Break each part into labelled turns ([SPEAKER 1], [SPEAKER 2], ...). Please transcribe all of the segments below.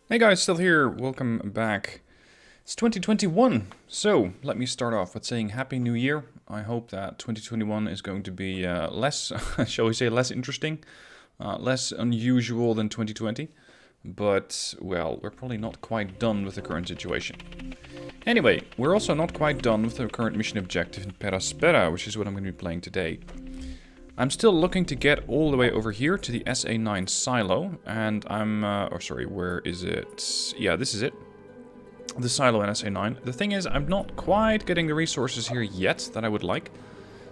[SPEAKER 1] Hey guys, still here. Welcome back. It's 2021, so let me start off with saying Happy New Year. I hope that 2021 is going to be less, shall we say, less interesting, less unusual than 2020. But, well, we're probably not quite done with the current situation. Anyway, we're also not quite done with the current mission objective in Aspera, which is what I'm going to be playing today. I'm still looking to get all the way over here to the SA9 silo, and where is it? Yeah, this is it. The silo in SA9. The thing is, I'm not quite getting the resources here yet that I would like.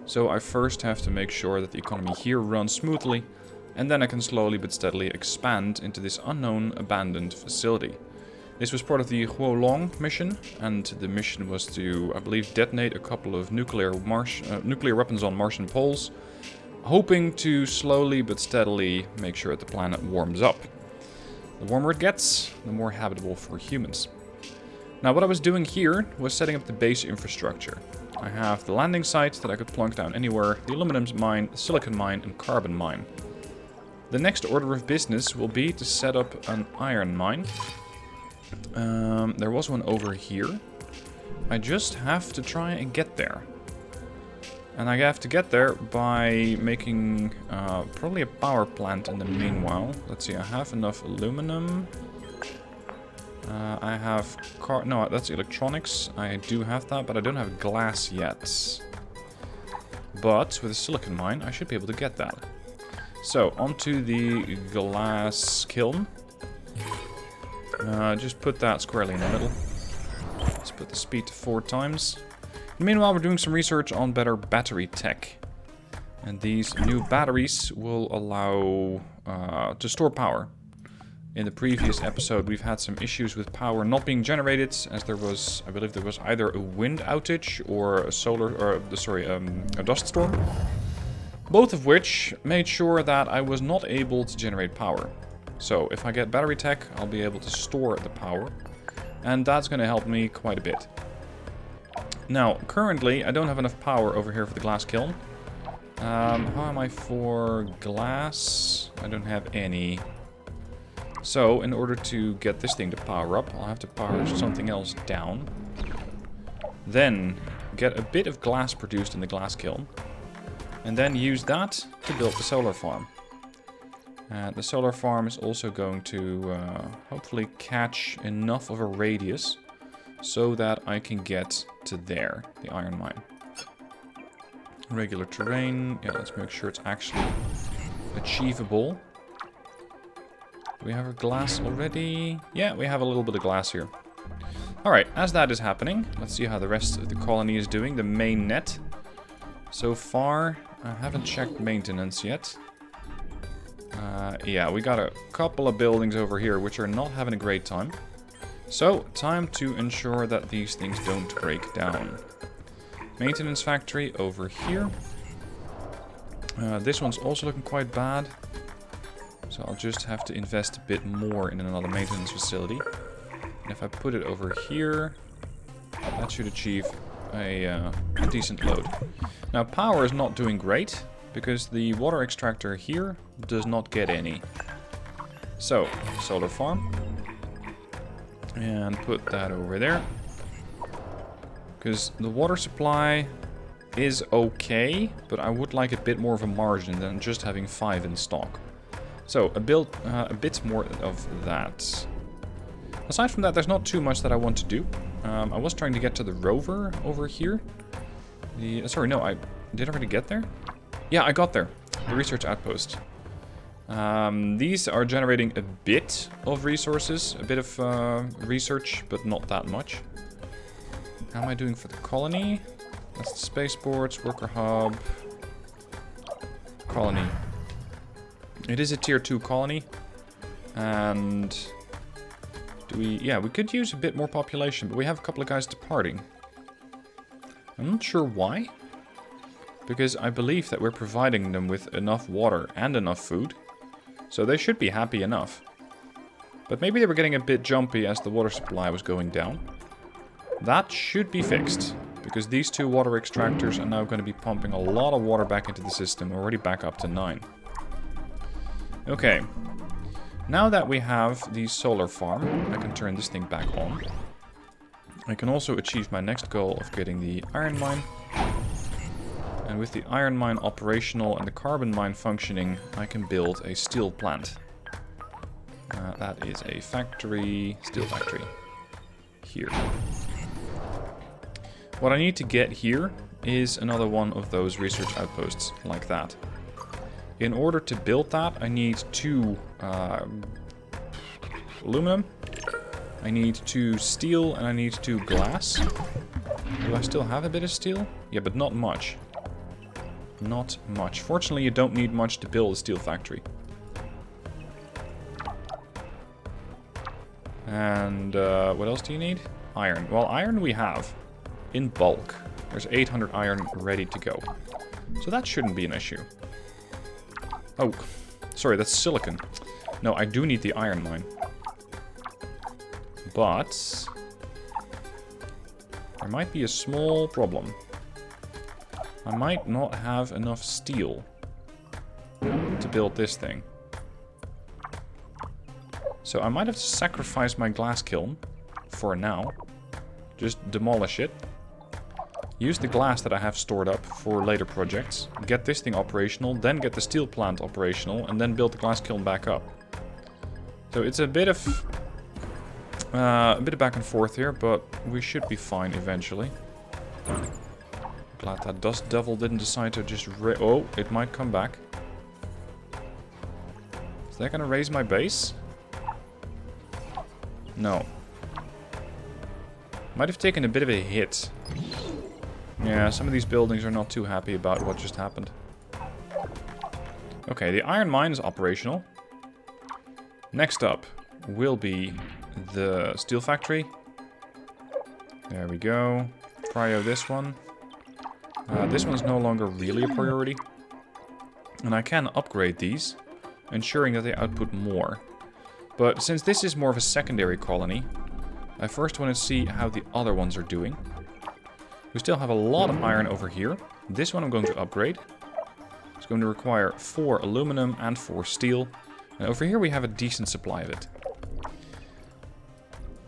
[SPEAKER 1] So I first have to make sure that the economy here runs smoothly, and then I can slowly but steadily expand into this unknown abandoned facility. This was part of the Huolóng mission, and the mission was to, I believe, detonate a couple of nuclear weapons on Martian poles, hoping to slowly but steadily make sure that the planet warms up. The warmer it gets, the more habitable for humans. Now what I was doing here was setting up the base infrastructure. I have the landing site that I could plunk down anywhere, the aluminum mine, the silicon mine and carbon mine. The next order of business will be to set up an iron mine. There was one over here. I just have to try and get there. And I have to get there by making probably a power plant in the meanwhile. Let's see, I have enough aluminum. I have no, that's electronics. I do have that, but I don't have glass yet. But with a silicon mine, I should be able to get that. So, onto the glass kiln. Just put that squarely in the middle. Let's put the speed to 4 times. Meanwhile, we're doing some research on better battery tech. And these new batteries will allow to store power. In the previous episode, we've had some issues with power not being generated, as there was, I believe there was either a wind outage or a dust storm. Both of which made sure that I was not able to generate power. So, if I get battery tech, I'll be able to store the power. And that's going to help me quite a bit. Now, currently, I don't have enough power over here for the glass kiln. How am I for glass? I don't have any. So, in order to get this thing to power up, I'll have to power something else down. Then, get a bit of glass produced in the glass kiln. And then use that to build the solar farm. The solar farm is also going to hopefully catch enough of a radius so that I can get to there, the iron mine. Regular terrain. Yeah, let's make sure it's actually achievable. Do we have our glass already? Yeah, we have a little bit of glass here. Alright, as that is happening, let's see how the rest of the colony is doing. The main net. So far, I haven't checked maintenance yet. Yeah, we got a couple of buildings over here which are not having a great time. So, time to ensure that these things don't break down. Maintenance factory over here. This one's also looking quite bad. So I'll just have to invest a bit more in another maintenance facility. And if I put it over here, that should achieve a decent load. Now, power is not doing great, because the water extractor here does not get any. So, solar farm. And put that over there. Because the water supply is okay, but I would like a bit more of a margin than just having 5 in stock. So, a bit more of that. Aside from that, there's not too much that I want to do. I was trying to get to the rover over here. Sorry, no, did I already get there? Yeah, I got there. The research outpost. These are generating a bit of resources, a bit of research, but not that much. How am I doing for the colony? That's the spaceports, worker hub, colony. It is a tier 2 colony, and yeah, we could use a bit more population, but we have a couple of guys departing. I'm not sure why, because I believe that we're providing them with enough water and enough food. So they should be happy enough. But maybe they were getting a bit jumpy as the water supply was going down. That should be fixed, because these 2 water extractors are now going to be pumping a lot of water back into the system, already back up to 9. Okay. Now that we have the solar farm, I can turn this thing back on. I can also achieve my next goal of getting the iron mine. And with the iron mine operational and the carbon mine functioning, I can build a steel plant. That is a factory, steel factory. Here. What I need to get here is another one of those research outposts like that. In order to build that, I need 2 aluminum, I need 2 steel, and I need 2 glass. Do I still have a bit of steel? Yeah, but not much. Not much. Fortunately, you don't need much to build a steel factory. And what else do you need? Iron. Well, iron we have in bulk. There's 800 iron ready to go. So that shouldn't be an issue. Oh, sorry, that's silicon. No, I do need the iron mine. But there might be a small problem. I might not have enough steel to build this thing. So I might have to sacrifice my glass kiln for now. Just demolish it. Use the glass that I have stored up for later projects. Get this thing operational, then get the steel plant operational, and then build the glass kiln back up. So it's a bit of back and forth here, but we should be fine eventually. Glad that dust devil didn't decide to just oh, it might come back. Is that gonna raise my base? No. Might have taken a bit of a hit. Yeah, some of these buildings are not too happy about what just happened. Okay, the iron mine is operational. Next up will be the steel factory. There we go. Prio this one. This one's no longer really a priority. And I can upgrade these, ensuring that they output more. But since this is more of a secondary colony, I first want to see how the other ones are doing. We still have a lot of iron over here. This one I'm going to upgrade. It's going to require 4 aluminum and 4 steel. And over here we have a decent supply of it.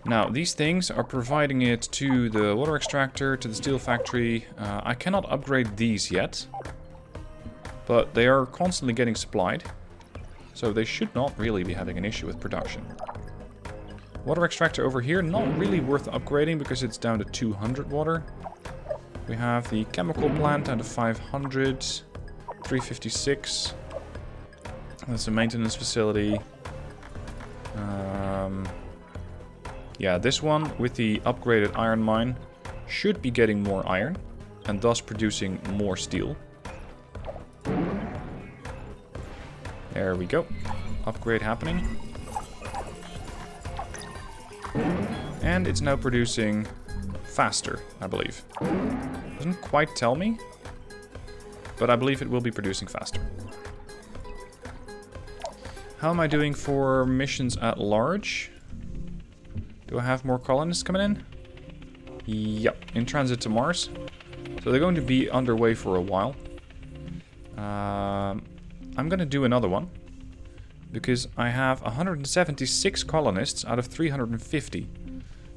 [SPEAKER 1] Now, these things are providing it to the water extractor, to the steel factory. I cannot upgrade these yet, but they are constantly getting supplied. So they should not really be having an issue with production. Water extractor over here, not really worth upgrading because it's down to 200 water. We have the chemical plant down to 500, 356. That's a maintenance facility. Yeah, this one with the upgraded iron mine should be getting more iron and thus producing more steel. There we go. Upgrade happening. And it's now producing faster, I believe. Doesn't quite tell me, but I believe it will be producing faster. How am I doing for missions at large? Do I have more colonists coming in? Yep, in transit to Mars. So they're going to be underway for a while. I'm going to do another one. Because I have 176 colonists out of 350.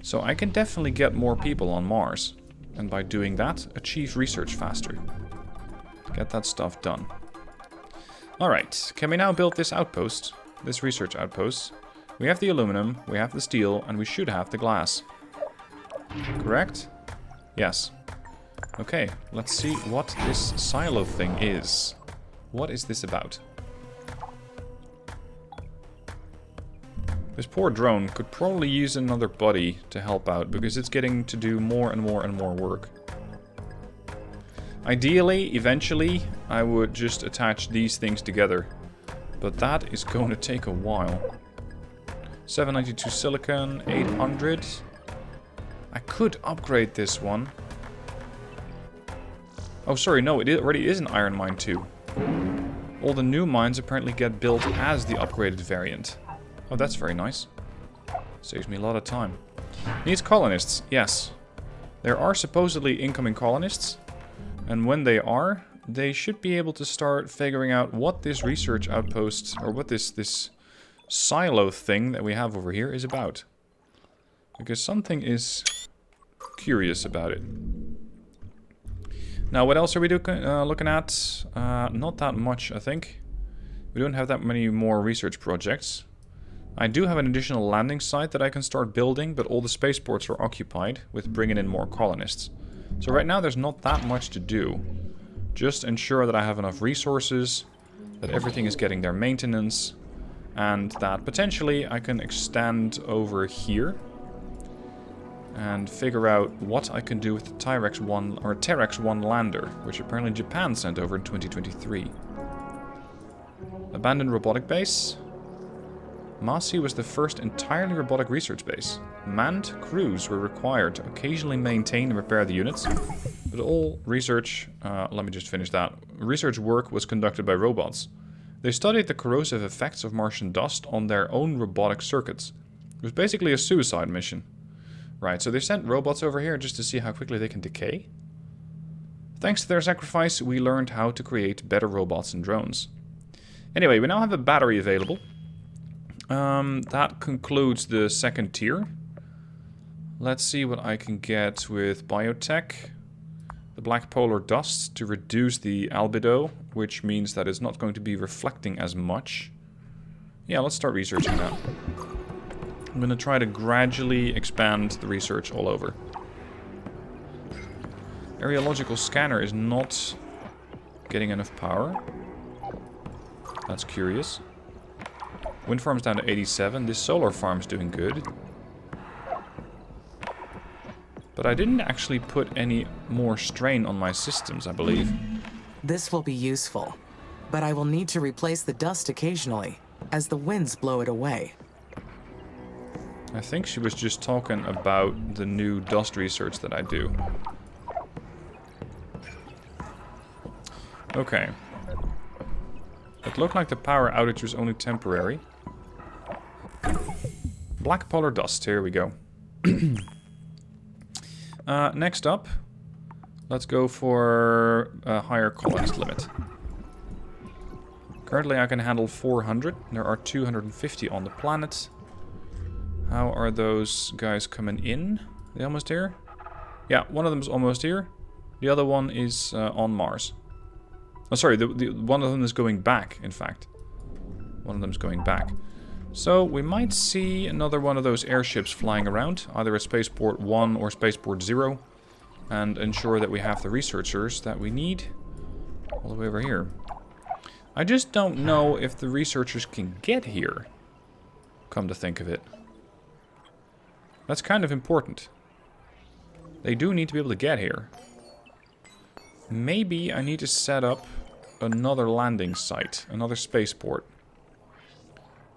[SPEAKER 1] So I can definitely get more people on Mars. And by doing that, achieve research faster. Get that stuff done. Alright, can we now build this outpost? This research outpost. We have the aluminum, we have the steel, and we should have the glass. Correct? Yes. Okay, let's see what this silo thing is. What is this about? This poor drone could probably use another buddy to help out, because it's getting to do more and more and more work. Ideally, eventually, I would just attach these things together. But that is going to take a while. 792 silicon, 800. I could upgrade this one. Oh, sorry, no, it already is an iron mine too. All the new mines apparently get built as the upgraded variant. Oh, that's very nice. Saves me a lot of time. Needs colonists, yes. There are supposedly incoming colonists. And when they are, they should be able to start figuring out what this research outpost, or what this silo thing that we have over here is about. Because something is curious about it. Now, what else are we looking at? Not that much, I think. We don't have that many more research projects. I do have an additional landing site that I can start building, but all the spaceports are occupied with bringing in more colonists. So right now there's not that much to do. Just ensure that I have enough resources, that everything is getting their maintenance, and that potentially I can extend over here and figure out what I can do with the Terrax-1 lander, which apparently Japan sent over in 2023. Abandoned robotic base. Masi was the first entirely robotic research base. Manned crews were required to occasionally maintain and repair the units, but all research, let me just finish that. Research work was conducted by robots. They studied the corrosive effects of Martian dust on their own robotic circuits. It was basically a suicide mission. Right, so they sent robots over here just to see how quickly they can decay. Thanks to their sacrifice, we learned how to create better robots and drones. Anyway, we now have a battery available. That concludes the second tier. Let's see what I can get with biotech. The black polar dust to reduce the albedo, which means that it's not going to be reflecting as much. Yeah, let's start researching that. I'm going to try to gradually expand the research all over. Areological scanner is not getting enough power. That's curious. Wind farm's down to 87. This solar farm's doing good. But I didn't actually put any more strain on my systems, I believe.
[SPEAKER 2] This will be useful, but I will need to replace the dust occasionally, as the winds blow it away.
[SPEAKER 1] I think she was just talking about the new dust research that I do. Okay. It looked like the power outage was only temporary. Black polar dust, here we go. Next up, let's go for a higher colonist limit. Currently I can handle 400. There are 250 on the planet. How are those guys coming in? Are they almost here? Yeah, one of them is almost here. The other one is on Mars. Oh, sorry, one of them is going back, in fact. One of them is going back. So, we might see another one of those airships flying around, either at Spaceport 1 or Spaceport 0, and ensure that we have the researchers that we need all the way over here. I just don't know if the researchers can get here, come to think of it. That's kind of important. They do need to be able to get here. Maybe I need to set up another landing site, another spaceport.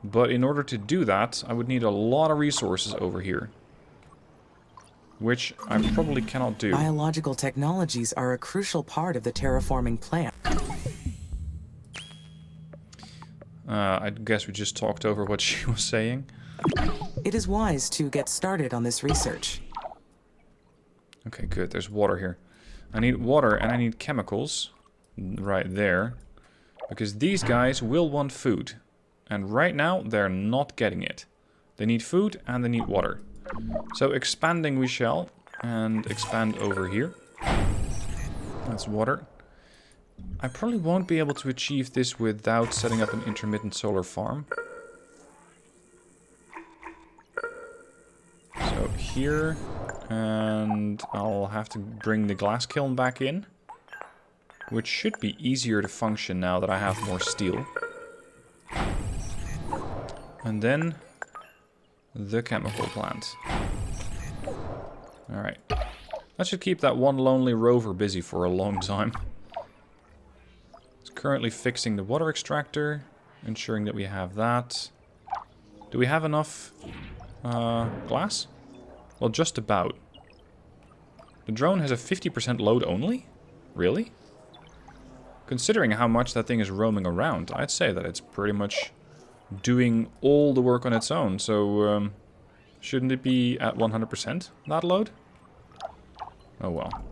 [SPEAKER 1] But in order to do that, I would need a lot of resources over here. Which I probably cannot do.
[SPEAKER 2] Biological technologies are a crucial part of the terraforming plan.
[SPEAKER 1] I guess we just talked over what she was saying.
[SPEAKER 2] It is wise to get started on this research.
[SPEAKER 1] Okay, good. There's water here. I need water and I need chemicals. Right there. Because these guys will want food. And right now, they're not getting it. They need food and they need water. So expanding we shall. And expand over here. That's water. I probably won't be able to achieve this without setting up an intermittent solar farm. So here. And I'll have to bring the glass kiln back in. Which should be easier to function now that I have more steel. And then the chemical plant. Alright. That should keep that one lonely rover busy for a long time. It's currently fixing the water extractor. Ensuring that we have that. Do we have enough glass? Well, just about. The drone has a 50% load only? Really? Considering how much that thing is roaming around, I'd say that it's pretty much doing all the work on its own. So, shouldn't it be at 100% that load? Oh well.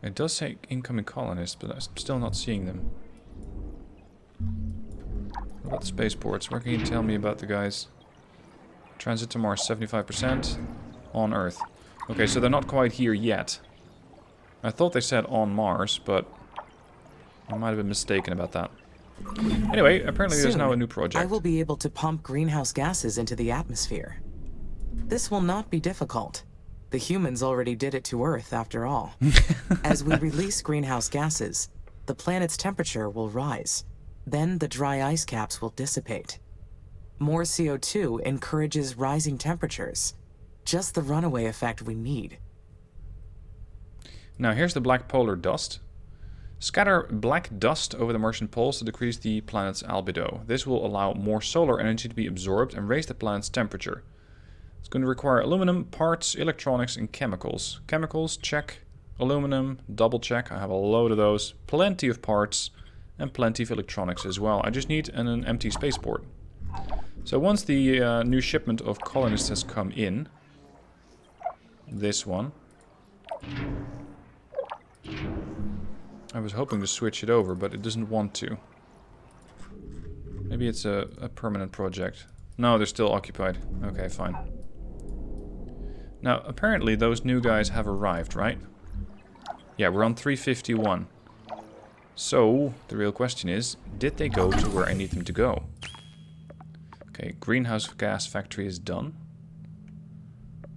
[SPEAKER 1] It does say incoming colonists, but I'm still not seeing them. What about the spaceports? What can you tell me about the guys? Transit to Mars, 75%. On Earth. Okay, so they're not quite here yet. I thought they said on Mars, but I might have been mistaken about that. Anyway, apparently there's now a new project.
[SPEAKER 2] I will be able to pump greenhouse gases into the atmosphere. This will not be difficult. The humans already did it to Earth, after all. As we release greenhouse gases, the planet's temperature will rise. Then the dry ice caps will dissipate. More CO2 encourages rising temperatures. Just the runaway effect we need.
[SPEAKER 1] Now here's the black polar dust. Scatter black dust over the Martian poles to decrease the planet's albedo. This will allow more solar energy to be absorbed and raise the planet's temperature. It's going to require aluminum, parts, electronics, and chemicals. Chemicals, check. Aluminum, double check. I have a load of those. Plenty of parts, and plenty of electronics as well. I just need an empty spaceport. So once the new shipment of colonists has come in, this one, I was hoping to switch it over, but it doesn't want to. Maybe it's a permanent project. No, they're still occupied. Okay, fine. Now, apparently those new guys have arrived, right? Yeah, we're on 351. So, the real question is, did they go to where I need them to go? Okay, greenhouse gas factory is done.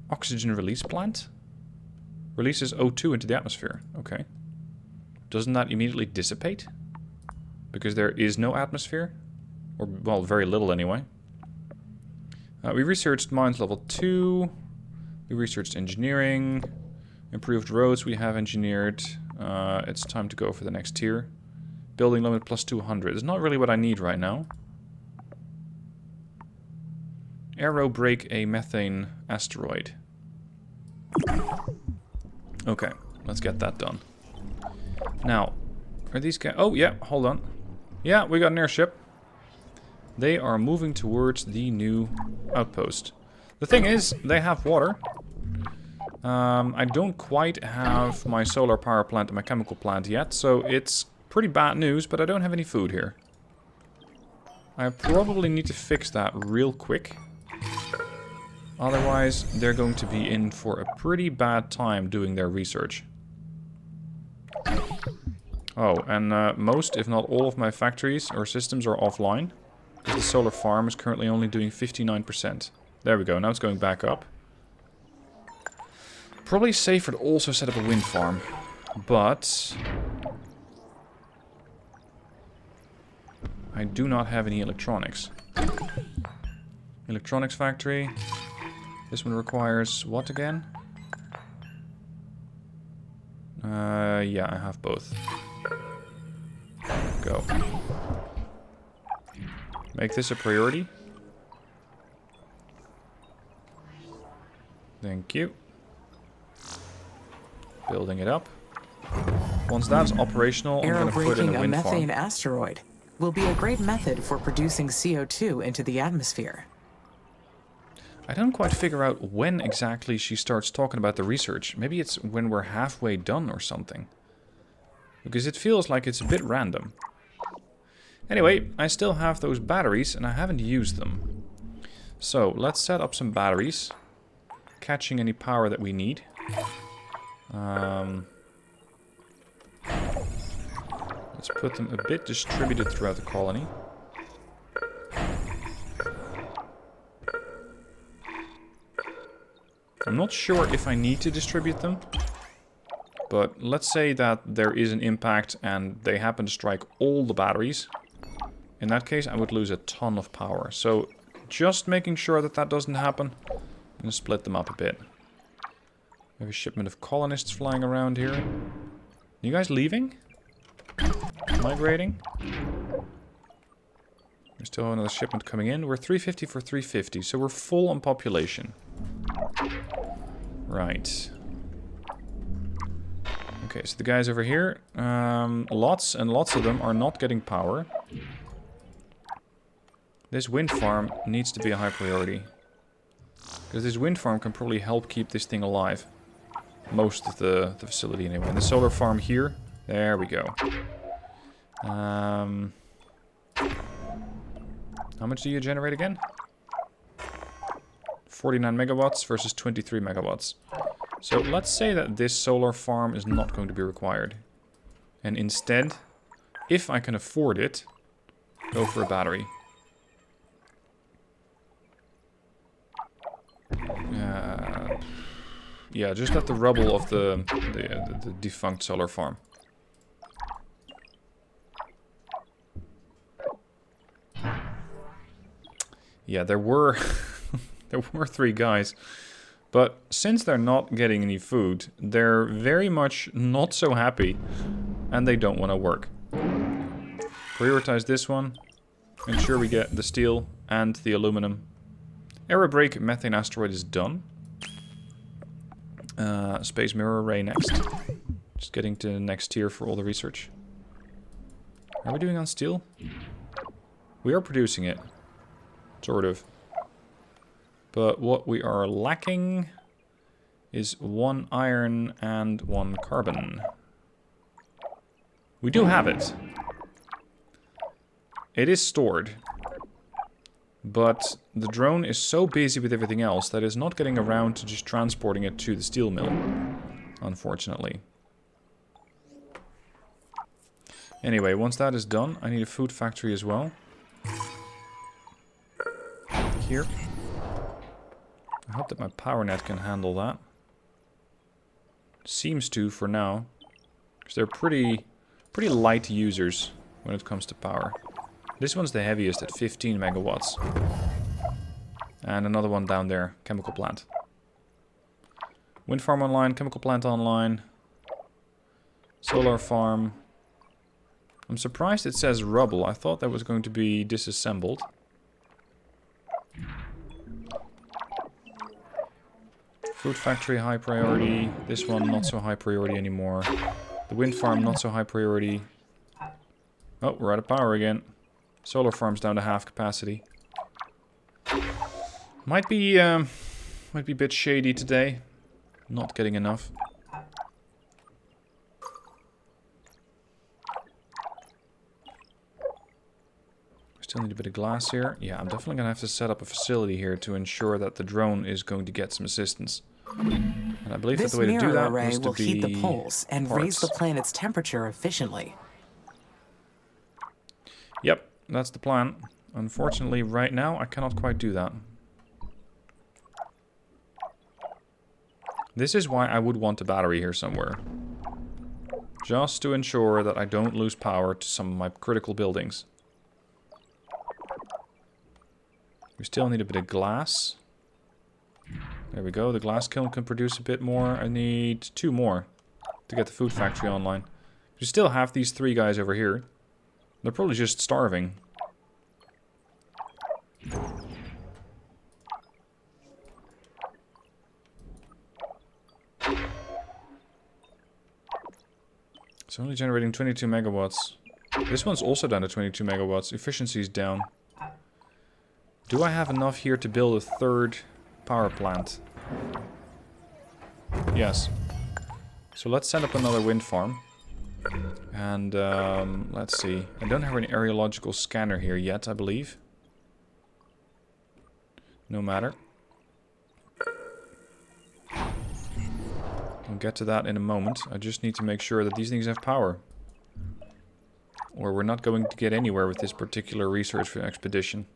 [SPEAKER 1] Oxygen release plant? Releases O2 into the atmosphere. Okay. Doesn't that immediately dissipate? Because there is no atmosphere? Or, well, very little anyway. We researched mines level 2. We researched engineering. Improved roads we have engineered. It's time to go for the next tier. Building limit plus 200. It's not really what I need right now. Aero break a methane asteroid. Okay, let's get that done. Now, are these guys... Oh, yeah, hold on. Yeah, we got an airship. They are moving towards the new outpost. The thing is, they have water. I don't quite have my solar power plant and my chemical plant yet, so it's pretty bad news, but I don't have any food here. I probably need to fix that real quick. Otherwise, they're going to be in for a pretty bad time doing their research. Oh, and most, if not all of my factories or systems are offline. The solar farm is currently only doing 59%. There we go, now it's going back up. Probably safer to also set up a wind farm. But I do not have any electronics. Electronics factory. This one requires what again? Yeah, I have both. Go. Make this a priority. Thank you. Building it up. Once that's operational, I'm going to put in a wind farm.
[SPEAKER 2] Methane asteroid will be a great method for producing CO2 into the atmosphere.
[SPEAKER 1] I don't quite figure out when exactly she starts talking about the research. Maybe it's when we're halfway done or something. Because it feels like it's a bit random. Anyway, I still have those batteries and I haven't used them. So, let's set up some batteries. Catching any power that we need. Let's put them a bit distributed throughout the colony. I'm not sure if I need to distribute them. But let's say that there is an impact and they happen to strike all the batteries. In that case, I would lose a ton of power. So, just making sure that that doesn't happen. I'm going to split them up a bit. We have a shipment of colonists flying around here. Are you guys leaving? Migrating? There's still another shipment coming in. We're 350 for 350, so we're full on population. Right. Okay, so the guys over here, lots and lots of them are not getting power. This wind farm needs to be a high priority. Because this wind farm can probably help keep this thing alive. most of the facility anyway. And the solar farm here. There we go. How much do you generate again? 49 megawatts versus 23 megawatts. So let's say that this solar farm is not going to be required. And instead, if I can afford it, go for a battery. Yeah, just at the rubble of the defunct solar farm. Yeah, there were there were 3 guys. But since they're not getting any food, they're very much not so happy. And they don't want to work. Prioritize this one. Ensure we get the steel and the aluminum. Aerobrake methane asteroid is done. Space mirror array next. Just getting to the next tier for all the research. Are we doing on steel? We are producing it. Sort of. But what we are lacking is 1 iron and 1 carbon. We do have it. It is stored. But the drone is so busy with everything else that it's not getting around to just transporting it to the steel mill. Unfortunately. Anyway, once that is done, I need a food factory as well. Here. I hope that my power net can handle that. Seems to for now. Because they're pretty light users when it comes to power. This one's the heaviest at 15 megawatts. And another one down there, chemical plant. Wind farm online, chemical plant online. Solar farm. I'm surprised it says rubble. I thought that was going to be disassembled. Food factory, high priority. This one, not so high priority anymore. The wind farm, not so high priority. Oh, we're out of power again. Solar farm's down to half capacity. Might be a bit shady today. Not getting enough. Still need a bit of glass here. Yeah, I'm definitely gonna have to set up a facility here to ensure that the drone is going to get some assistance. And I believe that the way to do that was to be
[SPEAKER 2] heat the poles and raise the planet's temperature efficiently.
[SPEAKER 1] Yep, that's the plan. Unfortunately, right now, I cannot quite do that. This is why I would want a battery here somewhere. Just to ensure that I don't lose power to some of my critical buildings. We still need a bit of glass. There we go, the glass kiln can produce a bit more. I need 2 more to get the food factory online. We still have these 3 guys over here. They're probably just starving. It's only generating 22 megawatts. This one's also down to 22 megawatts. Efficiency's down. Do I have enough here to build a 3rd power plant? Yes. So let's set up another wind farm. And let's see. I don't have an aerological scanner here yet, I believe. No matter. I'll get to that in a moment. I just need to make sure that these things have power. Or we're not going to get anywhere with this particular research expedition.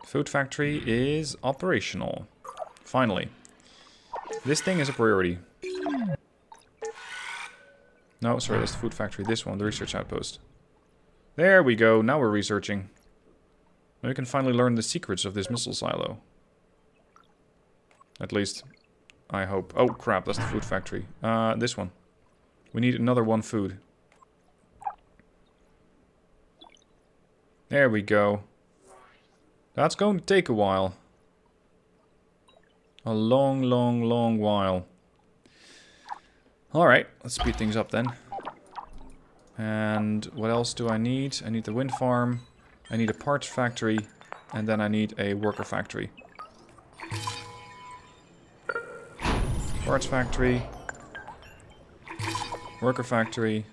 [SPEAKER 1] Food factory is operational. Finally. This thing is a priority. No, sorry, that's the food factory. This one, the research outpost. There we go. Now we're researching. Now we can finally learn the secrets of this missile silo. At least, I hope. Oh, crap, that's the food factory. This one. We need another 1 food. There we go. That's going to take a while. A long, long, long while. Alright, let's speed things up then. And what else do I need? I need the wind farm. I need a parts factory. And then I need a worker factory. Parts factory. Worker factory.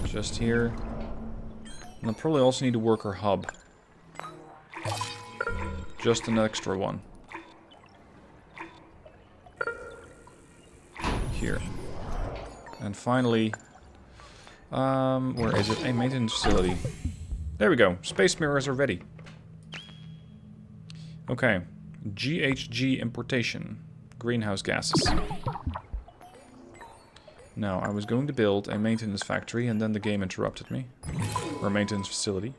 [SPEAKER 1] Just here. And I'll probably also need a worker hub. Just an extra one. Here. And finally... where is it? A maintenance facility. There we go. Space mirrors are ready. Okay. GHG importation. Greenhouse gases. Now, I was going to build a maintenance factory and then the game interrupted me. Or maintenance facility.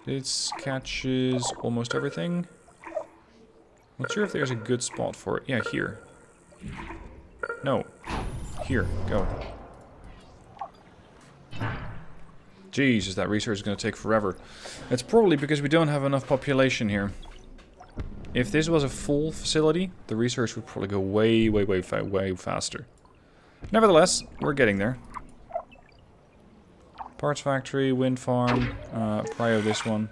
[SPEAKER 1] This catches almost everything. Not sure if there's a good spot for it. Yeah, here. No. Here, go. Jesus, that research is going to take forever. It's probably because we don't have enough population here. If this was a full facility, the research would probably go way faster. Nevertheless, we're getting there. Parts factory, wind farm, prio this one.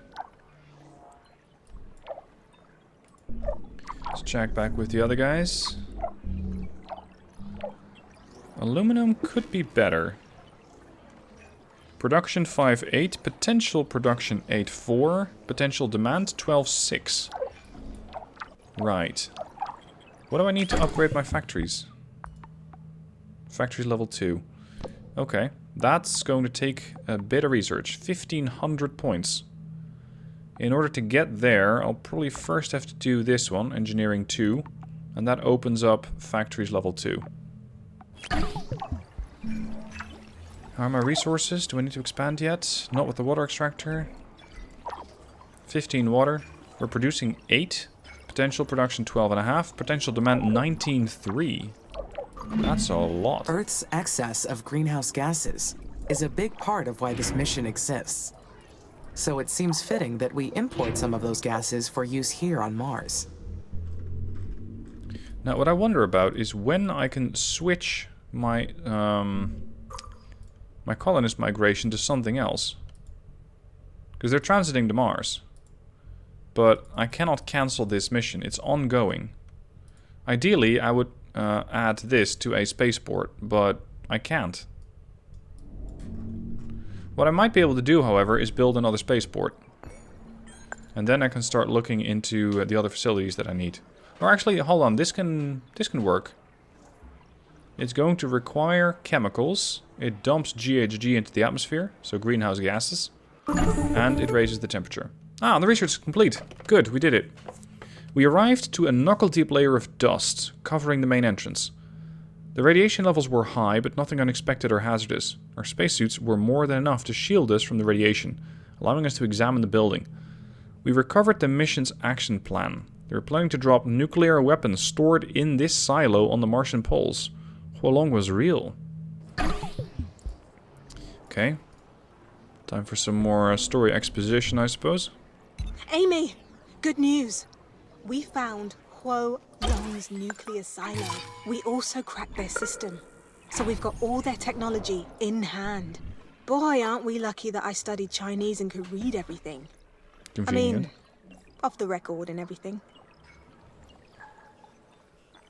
[SPEAKER 1] Let's check back with the other guys. Aluminum could be better. Production 5.8, potential production 8.4, potential demand 12.6. Right. What do I need to upgrade my factories? Factories level 2. Okay. That's going to take a bit of research. 1,500 points. In order to get there, I'll probably first have to do this one, Engineering 2. And that opens up Factories level 2. How are my resources? Do I need to expand yet? Not with the water extractor. 15 water. We're producing 8. Potential production 12.5. Potential demand 19.3. That's a lot.
[SPEAKER 2] Earth's excess of greenhouse gases is a big part of why this mission exists. So it seems fitting that we import some of those gases for use here on Mars.
[SPEAKER 1] Now, what I wonder about is when I can switch my my colonist migration to something else. Because they're transiting to Mars. But I cannot cancel this mission. It's ongoing. Ideally, I would add this to a spaceport, but I can't. What I might be able to do, however, is build another spaceport. And then I can start looking into the other facilities that I need. Or actually, hold on, this can work. It's going to require chemicals. It dumps GHG into the atmosphere, so greenhouse gases. And it raises the temperature. Ah, the research is complete. Good, we did it. We arrived to a knuckle-deep layer of dust, covering the main entrance. The radiation levels were high, but nothing unexpected or hazardous. Our spacesuits were more than enough to shield us from the radiation, allowing us to examine the building. We recovered the mission's action plan. They were planning to drop nuclear weapons stored in this silo on the Martian poles. Huolóng was real. Okay. Time for some more story exposition, I suppose.
[SPEAKER 3] Amy, good news. We found Huolóng's nuclear silo. We also cracked their system. So we've got all their technology in hand. Boy, aren't we lucky that I studied Chinese and could read everything.
[SPEAKER 1] Convenient.
[SPEAKER 3] I mean, off the record and everything.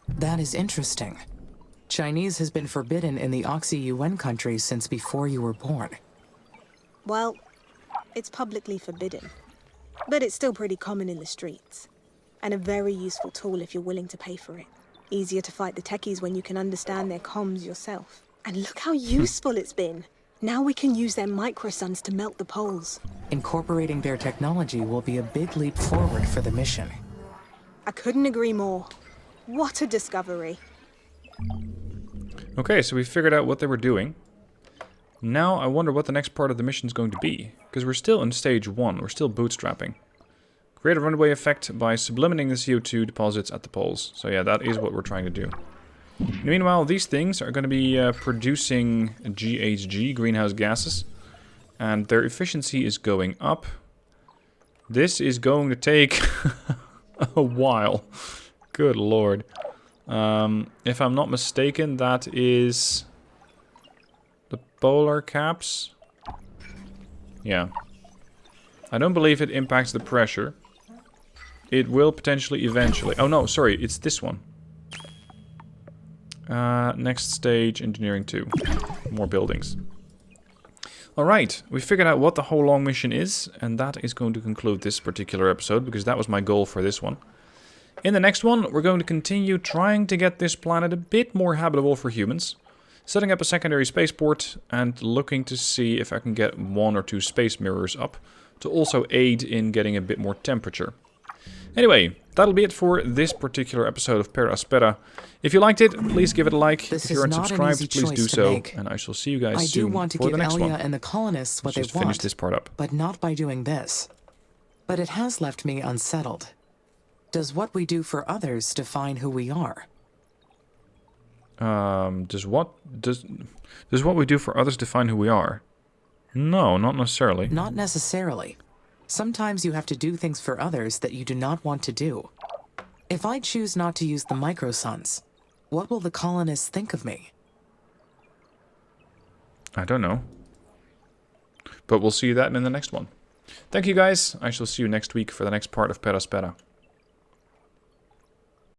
[SPEAKER 2] That is interesting. Chinese has been forbidden in the Oxy-UN countries since before you were born.
[SPEAKER 3] Well, it's publicly forbidden. But it's still pretty common in the streets. And a very useful tool if you're willing to pay for it. Easier to fight the techies when you can understand their comms yourself. And look how useful it's been. Now we can use their microsuns to melt the poles.
[SPEAKER 2] Incorporating their technology will be a big leap forward for the mission.
[SPEAKER 3] I couldn't agree more. What a discovery.
[SPEAKER 1] Okay, so we figured out what they were doing. Now I wonder what the next part of the mission is going to be. Because we're still in stage 1. We're still bootstrapping. Create a runaway effect by sublimating the CO2 deposits at the poles. So yeah, that is what we're trying to do. Meanwhile, these things are going to be producing GHG, greenhouse gases. And their efficiency is going up. This is going to take a while. Good lord. If I'm not mistaken, that is the polar caps. Yeah. I don't believe it impacts the pressure. It will potentially eventually. Oh no, sorry, it's this one. Next stage, engineering 2. More buildings. Alright, we figured out what the Huolóng mission is, and that is going to conclude this particular episode, because that was my goal for this one. In the next one, we're going to continue trying to get this planet a bit more habitable for humans, setting up a secondary spaceport, and looking to see if I can get 1 or 2 space mirrors up, to also aid in getting a bit more temperature. Anyway, that'll be it for this particular episode of Per Aspera. If you liked it, please give it a like. If you're unsubscribed, please do so. And I shall see you guys soon for the next one.
[SPEAKER 2] And the colonists what they
[SPEAKER 1] Let's just finish this part up.
[SPEAKER 2] But not by doing this. But it has left me unsettled. Does what we do for others define who we are?
[SPEAKER 1] Does what we do for others define who we are? No, not necessarily.
[SPEAKER 2] Not necessarily. Sometimes you have to do things for others that you do not want to do. If I choose not to use the microsuns, what will the colonists think of me?
[SPEAKER 1] I don't know. But we'll see that in the next one. Thank you guys. I shall see you next week for the next part of Per Aspera.